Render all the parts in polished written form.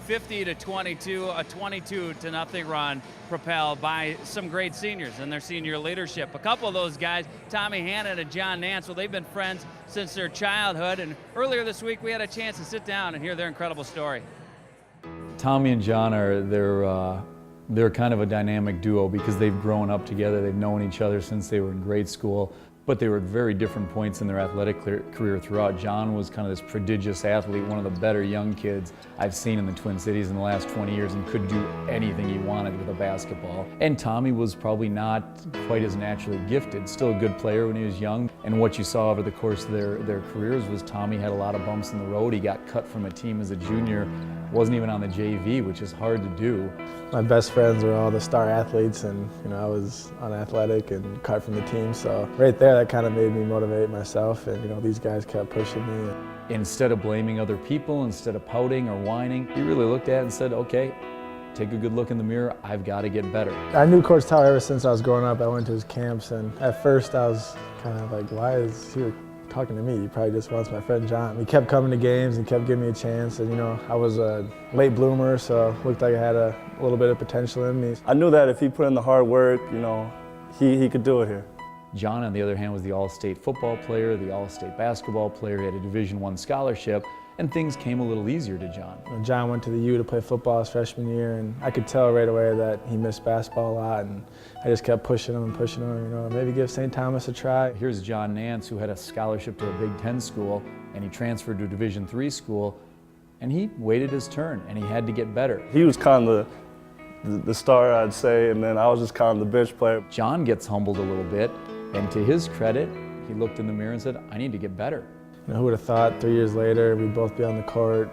50 to 22, a 22 to nothing run propelled by some great seniors and their senior leadership. A couple of those guys, Tommy Hannon and John Nance, well, they've been friends since their childhood, and earlier this week we had a chance to sit down and hear their incredible story. Tommy and John they're kind of a dynamic duo because they've grown up together. They've known each other since they were in grade school, but they were at very different points in their athletic career throughout. John was kind of this prodigious athlete, one of the better young kids I've seen in the Twin Cities in the last 20 years, and could do anything he wanted with a basketball. And Tommy was probably not quite as naturally gifted, still a good player when he was young. And what you saw over the course of their careers was Tommy had a lot of bumps in the road. He got cut from a team as a junior, wasn't even on the JV, which is hard to do. My best friends were all the star athletes, and I was unathletic and cut from the team. So right there, that kind of made me motivate myself, and these guys kept pushing me. Instead of blaming other people, instead of pouting or whining, he really looked at it and said, okay, take a good look in the mirror, I've got to get better. I knew Coach Tyler ever since I was growing up. I went to his camps, and at first I was kind of like, why is he talking to me? He probably just wants my friend John. He kept coming to games and kept giving me a chance, and I was a late bloomer, so it looked like I had a little bit of potential in me. I knew that if he put in the hard work, he could do it here. John, on the other hand, was the All-State football player, the All-State basketball player. He had a Division I scholarship, and things came a little easier to John. John went to the U to play football his freshman year, and I could tell right away that he missed basketball a lot, and I just kept pushing him and pushing him, maybe give St. Thomas a try. Here's John Nance, who had a scholarship to a Big Ten school, and he transferred to a Division III school, and he waited his turn, and he had to get better. He was kind of the star, I'd say, and then I was just kind of the bench player. John gets humbled a little bit, and to his credit, he looked in the mirror and said, I need to get better. Who would have thought 3 years later we'd both be on the court,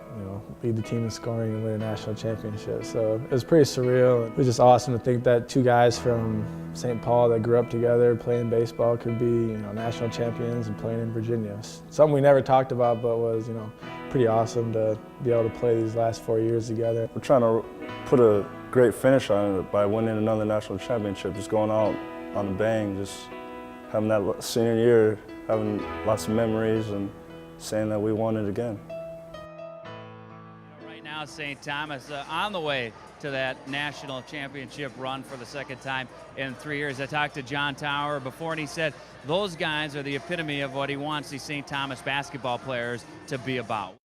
lead the team in scoring and win a national championship. So it was pretty surreal. It was just awesome to think that two guys from St. Paul that grew up together playing baseball could be national champions and playing in Virginia. Something we never talked about, but was pretty awesome to be able to play these last 4 years together. We're trying to put a great finish on it by winning another national championship, just going out on a bang, just having that senior year, having lots of memories and saying that we won it again. Right now, St. Thomas on the way to that national championship run for the second time in 3 years. I talked to John Tower before, and he said those guys are the epitome of what he wants these St. Thomas basketball players to be about.